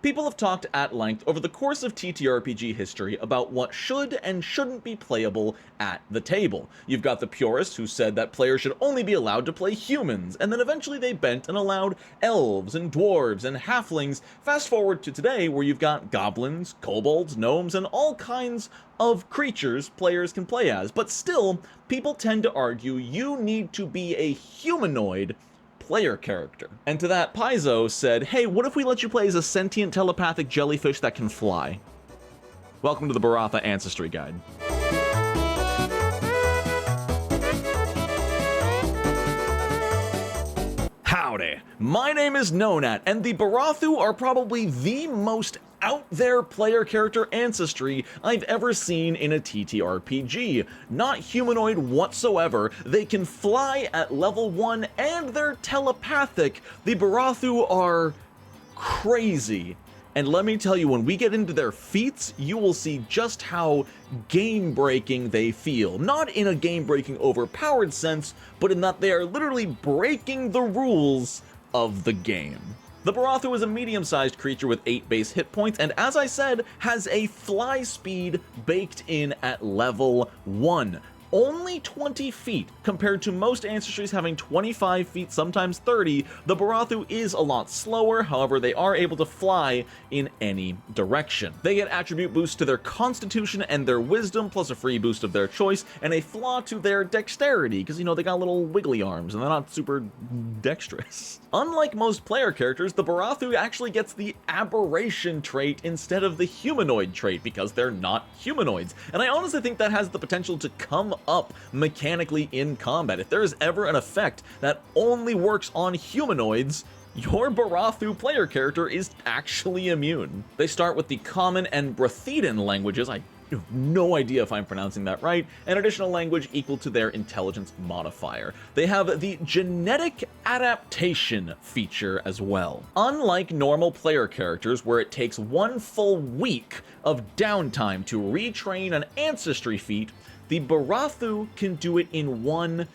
People have talked at length over the course of TTRPG history about what should and shouldn't be playable at the table. You've got the purists who said that players should only be allowed to play humans, and then eventually they bent and allowed elves and dwarves and halflings. Fast forward to today where you've got goblins, kobolds, gnomes, and all kinds of creatures players can play as, but still, people tend to argue you need to be a humanoid player character. And to that, Paizo said, hey, what if we let you play as a sentient telepathic jellyfish that can fly? Welcome to the Barathu Ancestry Guide. Howdy, my name is Nonat, and the Barathu are probably the most out there player character ancestry I've ever seen in a TTRPG. Not humanoid whatsoever, they can fly at level 1 and they're telepathic. The Barathu are crazy. And let me tell you, when we get into their feats, you will see just how game-breaking they feel. Not in a game-breaking overpowered sense, but in that they are literally breaking the rules of the game. The Barathu is a medium-sized creature with 8 base hit points, and as I said, has a fly speed baked in at level 1. Only 20 feet, compared to most ancestries having 25 feet, sometimes 30, the Barathu is a lot slower, however they are able to fly in any direction. They get attribute boosts to their constitution and their wisdom, plus a free boost of their choice, and a flaw to their dexterity, because you know, they got little wiggly arms and they're not super dexterous. Unlike most player characters, the Barathu actually gets the aberration trait instead of the humanoid trait, because they're not humanoids. And I honestly think that has the potential to come up mechanically in combat. If there is ever an effect that only works on humanoids, your Barathu player character is actually immune. They start with the Common and Breathidan languages. I have no idea if I'm pronouncing that right, an additional language equal to their intelligence modifier. They have the genetic adaptation feature as well. Unlike normal player characters where it takes 1 full week of downtime to retrain an ancestry feat, the Barathu can do it in 1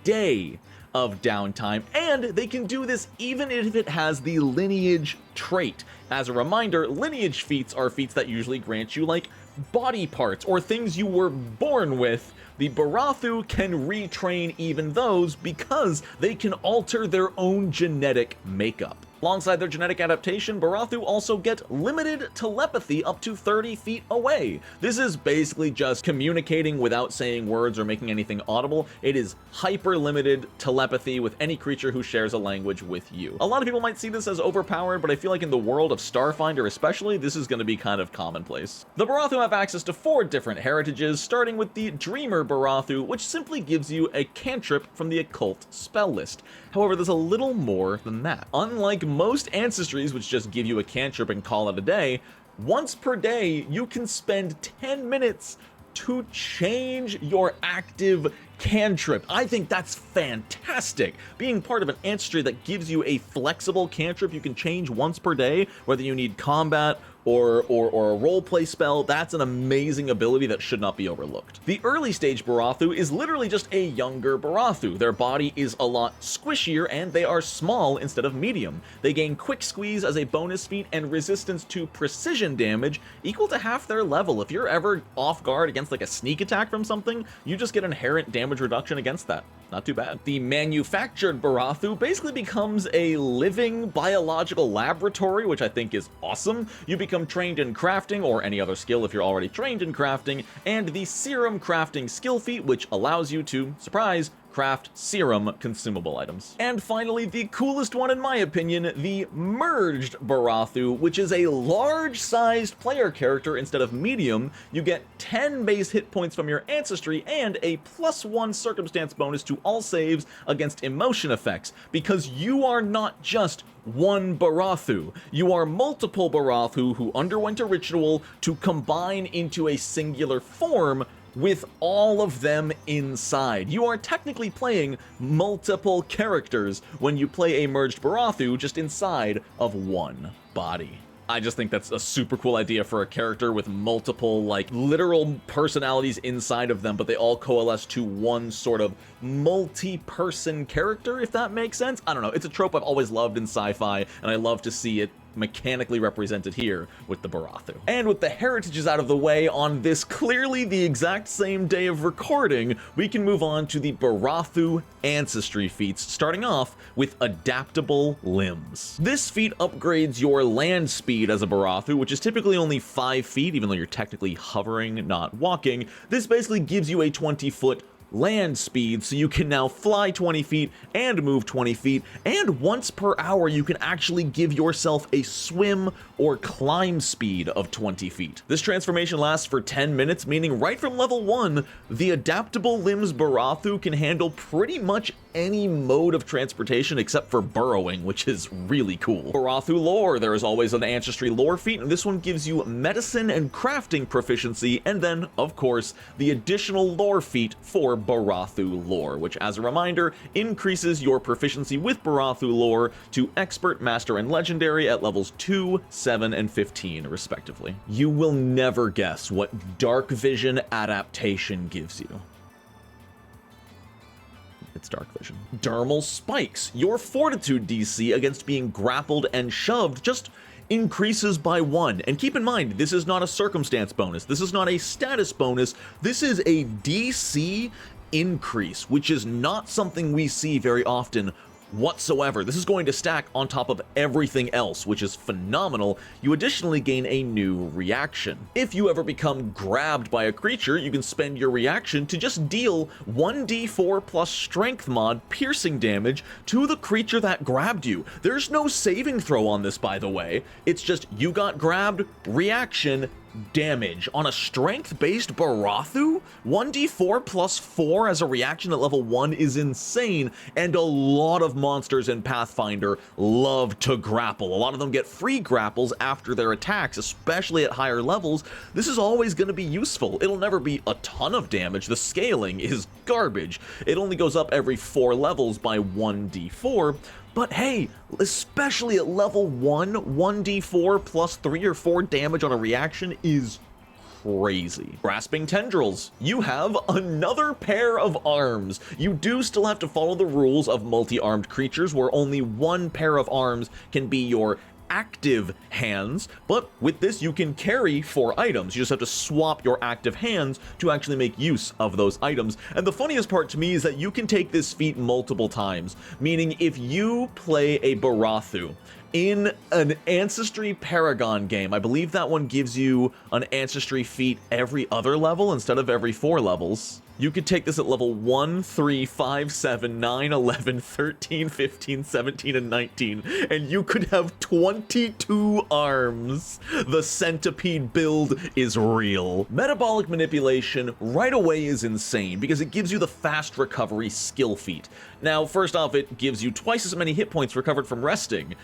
day of downtime, and they can do this even if it has the lineage trait. As a reminder, lineage feats are feats that usually grant you like body parts or things you were born with. The Barathu can retrain even those because they can alter their own genetic makeup. Alongside their genetic adaptation, Barathu also get limited telepathy up to 30 feet away. This is basically just communicating without saying words or making anything audible. It is hyper-limited telepathy with any creature who shares a language with you. A lot of people might see this as overpowered, but I feel like in the world of Starfinder especially, this is going to be kind of commonplace. The Barathu have access to 4 different heritages, starting with the Dreamer Barathu, which simply gives you a cantrip from the occult spell list. However, there's a little more than that. Unlike most ancestries, which just give you a cantrip and call it a day, once per day you can spend 10 minutes to change your active cantrip. I think that's fantastic. Being part of an ancestry that gives you a flexible cantrip you can change once per day, whether you need combat or a roleplay spell, that's an amazing ability that should not be overlooked. The early stage Barathu is literally just a younger Barathu. Their body is a lot squishier and they are small instead of medium. They gain quick squeeze as a bonus feat and resistance to precision damage equal to half their level. If you're ever off guard against like a sneak attack from something, you just get inherent damage reduction against that. Not too bad. The manufactured Barathu basically becomes a living biological laboratory, which I think is awesome. You become trained in crafting, or any other skill if you're already trained in crafting, and the serum crafting skill feat, which allows you to, surprise, craft serum consumable items. And finally, the coolest one in my opinion, the merged Barathu, which is a large-sized player character instead of medium. You get 10 base hit points from your ancestry and a +1 circumstance bonus to all saves against emotion effects, because you are not just one Barathu. You are multiple Barathu who underwent a ritual to combine into a singular form with all of them inside. You are technically playing multiple characters when you play a merged Barathu just inside of one body. I just think that's a super cool idea for a character with multiple, like, literal personalities inside of them, but they all coalesce to one sort of multi-person character, if that makes sense. I don't know, it's a trope I've always loved in sci-fi, and I love to see it mechanically represented here with the Barathu. And with the heritages out of the way on this clearly the exact same day of recording, we can move on to the Barathu Ancestry feats, starting off with adaptable limbs. This feat upgrades your land speed as a Barathu, which is typically only 5 feet, even though you're technically hovering, not walking. This basically gives you a 20-foot land speed, so you can now fly 20 feet and move 20 feet, and once per hour you can actually give yourself a swim or climb speed of 20 feet. This transformation lasts for 10 minutes, meaning right from level 1, the adaptable limbs Barathu can handle pretty much any mode of transportation except for burrowing, which is really cool. Barathu lore, there is always an ancestry lore feat, and this one gives you medicine and crafting proficiency, and then, of course, the additional lore feat for Barathu lore, which, as a reminder, increases your proficiency with Barathu lore to expert, master, and legendary at levels 2, 7, and 15, respectively. You will never guess what dark vision adaptation gives you. It's dark vision. Dermal spikes. Your fortitude DC against being grappled and shoved just increases by 1. And keep in mind, this is not a circumstance bonus. This is not a status bonus. This is a DC increase, which is not something we see very often whatsoever. This is going to stack on top of everything else, which is phenomenal. You additionally gain a new reaction. If you ever become grabbed by a creature, you can spend your reaction to just deal 1d4 plus strength mod piercing damage to the creature that grabbed you. There's no saving throw on this, by the way. It's just you got grabbed, reaction, damage. On a strength-based Barathu, 1d4 plus 4 as a reaction at level 1 is insane, and a lot of monsters in Pathfinder love to grapple. A lot of them get free grapples after their attacks, especially at higher levels. This is always going to be useful. It'll never be a ton of damage. The scaling is garbage. It only goes up every 4 levels by 1d4, but hey, especially at level 1, 1d4 plus 3 or 4 damage on a reaction is crazy. Grasping tendrils. You have another pair of arms. You do still have to follow the rules of multi-armed creatures, where only one pair of arms can be your active hands, but with this you can carry 4 items. You just have to swap your active hands to actually make use of those items. And the funniest part to me is that you can take this feat multiple times, meaning if you play a Barathu in an Ancestry Paragon game, I believe that one gives you an Ancestry feat every other level instead of every 4 levels. You could take this at level 1, 3, 5, 7, 9, 11, 13, 15, 17, and 19, and you could have 22 arms. The centipede build is real. Metabolic manipulation right away is insane because it gives you the fast recovery skill feat. Now, first off, it gives you twice as many hit points recovered from resting.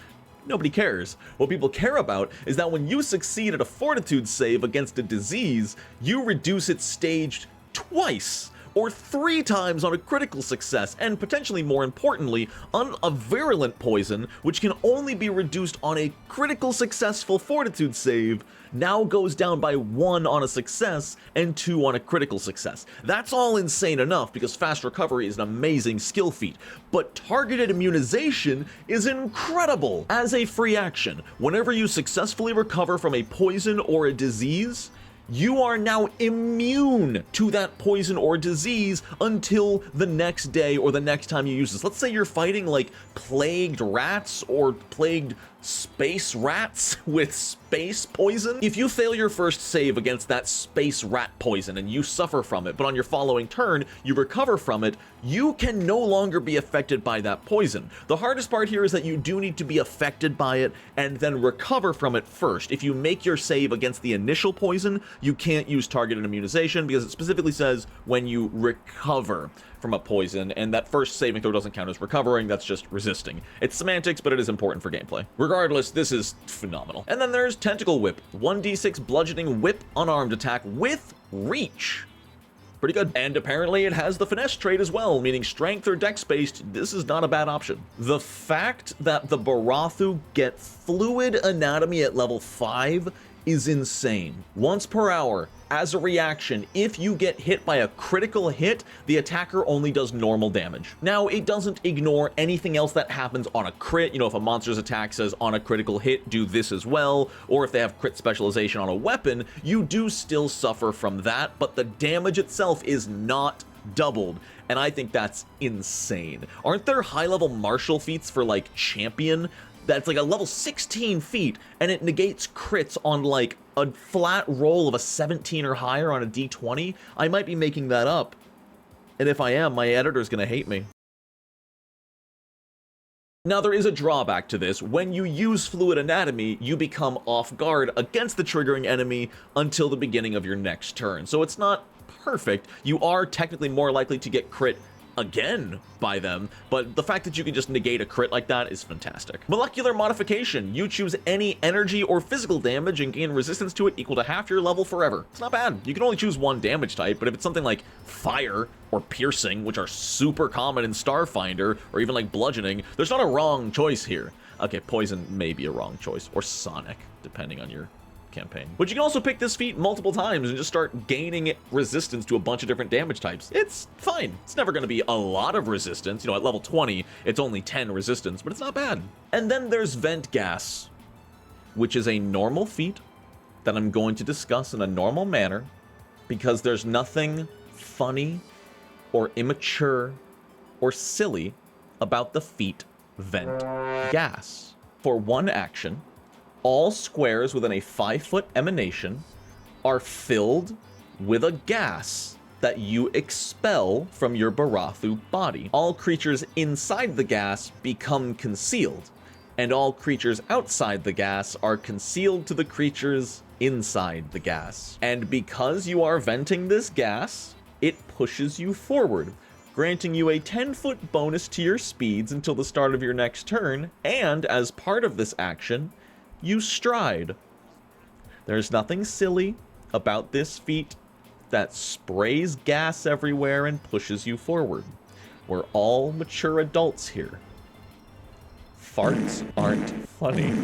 Nobody cares. What people care about is that when you succeed at a fortitude save against a disease, you reduce its stage twice or 3 times on a critical success, and potentially more importantly, on a virulent poison, which can only be reduced on a critical successful fortitude save, now goes down by 1 on a success and 2 on a critical success. That's all insane enough because fast recovery is an amazing skill feat, but targeted immunization is incredible. As a free action, whenever you successfully recover from a poison or a disease, you are now immune to that poison or disease until the next day or the next time you use this. Let's say you're fighting like plagued rats or plagued space rats with space poison. If you fail your first save against that space rat poison and you suffer from it, but on your following turn you recover from it, you can no longer be affected by that poison. The hardest part here is that you do need to be affected by it and then recover from it first. If you make your save against the initial poison, you can't use targeted immunization because it specifically says when you recover from a poison, and that first saving throw doesn't count as recovering, that's just resisting. It's semantics, but it is important for gameplay. Regardless, this is phenomenal. And then there's Tentacle Whip, 1d6 bludgeoning whip unarmed attack with reach. Pretty good. And apparently it has the finesse trait as well, meaning strength or dex based, this is not a bad option. The fact that the Barathu get fluid anatomy at level 5 is insane. Once per hour, as a reaction, if you get hit by a critical hit, the attacker only does normal damage. Now, it doesn't ignore anything else that happens on a crit. You know, if a monster's attack says on a critical hit, do this as well, or if they have crit specialization on a weapon, you do still suffer from that, but the damage itself is not doubled, and I think that's insane. Aren't there high-level martial feats for, like, champion that's like a level 16 feat, and it negates crits on like a flat roll of a 17 or higher on a d20? I might be making that up, and if I am, my editor's gonna hate me. Now, there is a drawback to this. When you use Fluid Anatomy, you become off guard against the triggering enemy until the beginning of your next turn. So it's not perfect. You are technically more likely to get crit again by them, but the fact that you can just negate a crit like that is fantastic. Molecular modification. You choose any energy or physical damage and gain resistance to it equal to half your level forever. It's not bad. You can only choose one damage type, but if it's something like fire or piercing, which are super common in Starfinder, or even like bludgeoning, there's not a wrong choice here. Okay, poison may be a wrong choice, or sonic, depending on your campaign. But you can also pick this feat multiple times and just start gaining resistance to a bunch of different damage types. It's fine. It's never going to be a lot of resistance. You know, at level 20, it's only 10 resistance, but it's not bad. And then there's Vent Gas, which is a normal feat that I'm going to discuss in a normal manner because there's nothing funny or immature or silly about the feat Vent Gas. For one action, all squares within a 5-foot emanation are filled with a gas that you expel from your Barathu body. All creatures inside the gas become concealed, and all creatures outside the gas are concealed to the creatures inside the gas. And because you are venting this gas, it pushes you forward, granting you a 10-foot bonus to your speeds until the start of your next turn, and as part of this action, you stride. There's nothing silly about this feat that sprays gas everywhere and pushes you forward. We're all mature adults here. Farts aren't funny.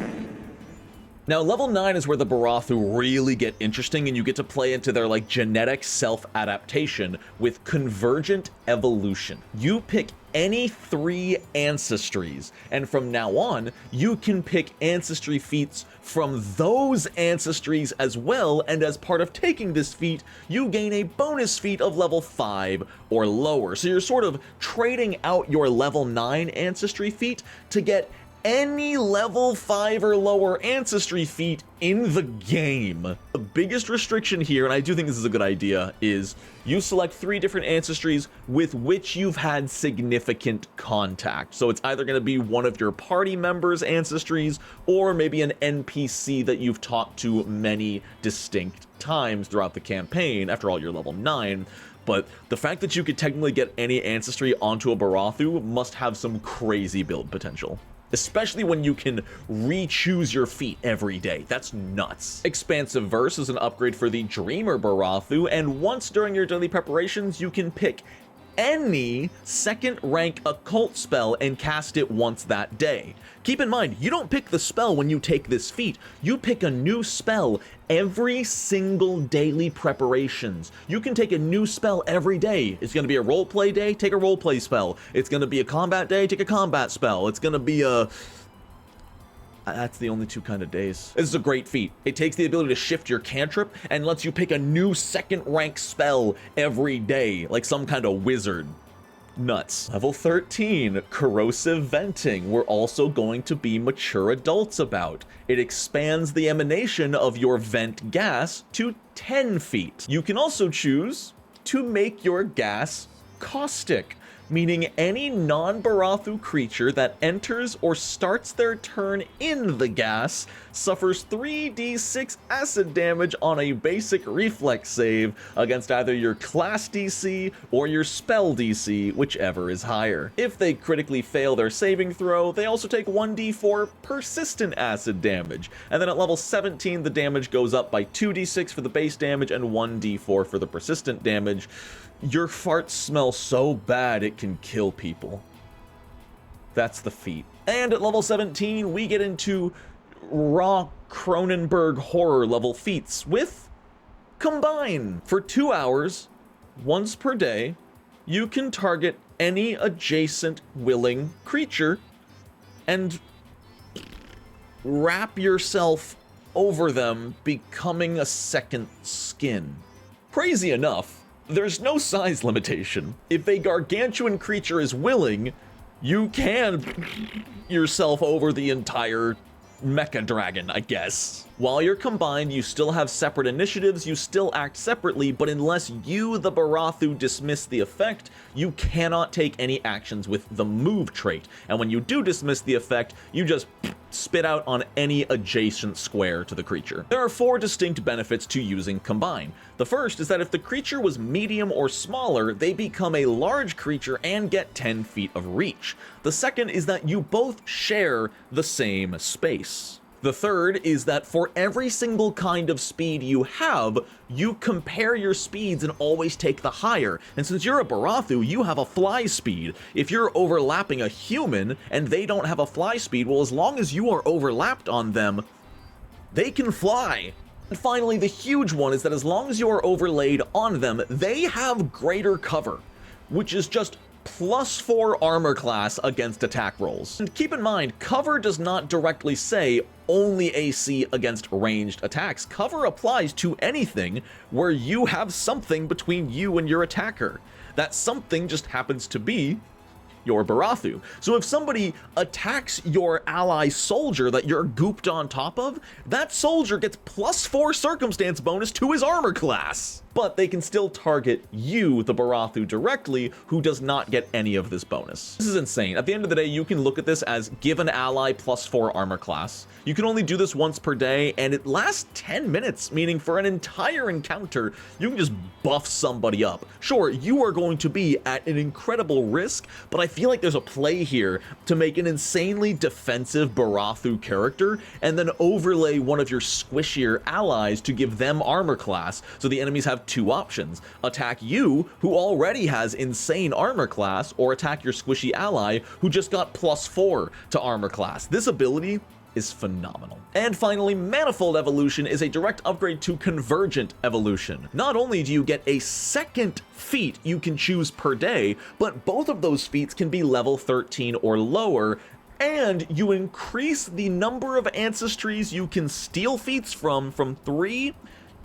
Now, level 9 is where the Barathu really get interesting, and you get to play into their, like, genetic self-adaptation with convergent evolution. You pick any 3 Ancestries, and from now on, you can pick Ancestry feats from those Ancestries as well, and as part of taking this feat, you gain a bonus feat of level 5 or lower. So you're sort of trading out your level 9 Ancestry feat to get any level 5 or lower Ancestry feat in the game. The biggest restriction here, and I do think this is a good idea, is you select 3 different Ancestries with which you've had significant contact. So it's either going to be one of your party members' Ancestries, or maybe an NPC that you've talked to many distinct times throughout the campaign. After all, you're level 9. But the fact that you could technically get any Ancestry onto a Barathu must have some crazy build potential. Especially when you can re-choose your feat every day. That's nuts. Expansive Verse is an upgrade for the Dreamer Barathu, and once during your daily preparations, you can pick any second rank occult spell and cast it once that day. Keep in mind, you don't pick the spell when you take this feat. You pick a new spell every single daily preparations. You can take a new spell every day. It's going to be a roleplay day, take a roleplay spell. It's going to be a combat day, take a combat spell. It's going to be a... That's the only 2 kind of days. This is a great feat. It takes the ability to shift your cantrip and lets you pick a new second rank spell every day, like some kind of wizard. Nuts. Level 13, Corrosive Venting. We're also going to be mature adults about. It expands the emanation of your vent gas to 10 feet. You can also choose to make your gas caustic, meaning any non-Barathu creature that enters or starts their turn in the gas suffers 3d6 acid damage on a basic reflex save against either your class DC or your spell DC, whichever is higher. If they critically fail their saving throw, they also take 1d4 persistent acid damage, and then at level 17 the damage goes up by 2d6 for the base damage and 1d4 for the persistent damage. Your farts smell so bad it can kill people. That's the feat. And at level 17, we get into raw Cronenberg horror level feats with Combine. For 2 hours, once per day, you can target any adjacent willing creature and wrap yourself over them, becoming a second skin. Crazy enough, there's no size limitation. If a gargantuan creature is willing, you can yourself over the entire mecha dragon, I guess. While you're combined, you still have separate initiatives, you still act separately, but unless you, the Barathu, dismiss the effect, you cannot take any actions with the move trait. And when you do dismiss the effect, you just spit out on any adjacent square to the creature. There are 4 distinct benefits to using Combine. The first is that if the creature was medium or smaller, they become a large creature and get 10 feet of reach. The second is that you both share the same space. The third is that for every single kind of speed you have, you compare your speeds and always take the higher. And since you're a Barathu, you have a fly speed. If you're overlapping a human and they don't have a fly speed, well, as long as you are overlapped on them, they can fly. And finally, the huge one is that as long as you are overlaid on them, they have greater cover, which is just +4 armor class against attack rolls. And keep in mind, cover does not directly say only AC against ranged attacks. Cover applies to anything where you have something between you and your attacker. That something just happens to be your Barathu. So if somebody attacks your ally soldier that you're gooped on top of, that soldier gets +4 circumstance bonus to his armor class. But they can still target you, the Barathu, directly, who does not get any of this bonus. This is insane. At the end of the day, you can look at this as give an ally +4 armor class. You can only do this once per day, and it lasts 10 minutes, meaning for an entire encounter, you can just buff somebody up. Sure, you are going to be at an incredible risk, but I feel like there's a play here to make an insanely defensive Barathu character, and then overlay one of your squishier allies to give them armor class, so the enemies have 2 options. Attack you, who already has insane armor class, or attack your squishy ally, who just got +4 to armor class. This ability is phenomenal. And finally, Manifold Evolution is a direct upgrade to Convergent Evolution. Not only do you get a second feat you can choose per day, but both of those feats can be level 13 or lower, and you increase the number of ancestries you can steal feats from 3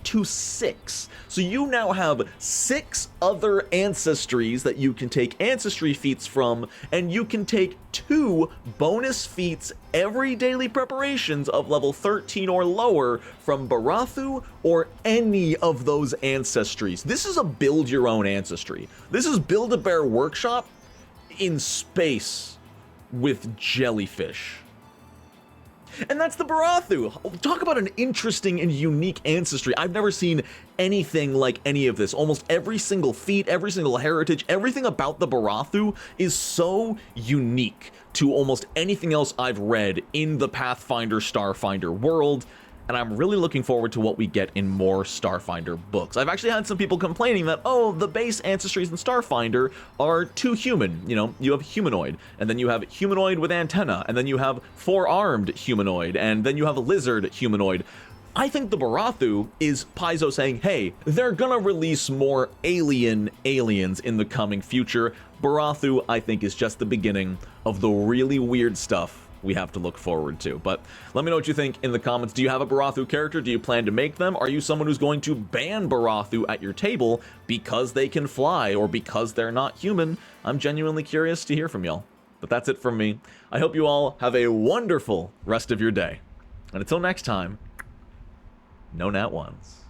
to 6. So you now have 6 other ancestries that you can take ancestry feats from, and you can take 2 bonus feats every daily preparations of level 13 or lower from Barathu or any of those ancestries. This is a build your own ancestry. This is Build-A-Bear Workshop in space with jellyfish. And that's the Barathu. Talk about an interesting and unique ancestry. I've never seen anything like any of this. Almost every single feat, every single heritage, everything about the Barathu is so unique to almost anything else I've read in the Pathfinder Starfinder world. And I'm really looking forward to what we get in more Starfinder books. I've actually had some people complaining that, oh, the base ancestries in Starfinder are too human. You know, you have humanoid, and then you have humanoid with antenna, and then you have 4-armed humanoid, and then you have a lizard humanoid. I think the Barathu is Paizo saying, hey, they're gonna release more aliens in the coming future. Barathu, I think, is just the beginning of the really weird stuff we have to look forward to. But let me know what you think in the comments. Do you have a Barathu character? Do you plan to make them? Are you someone who's going to ban Barathu at your table because they can fly or because they're not human? I'm genuinely curious to hear from y'all. But that's it from me. I hope you all have a wonderful rest of your day. And until next time, Nonat ones.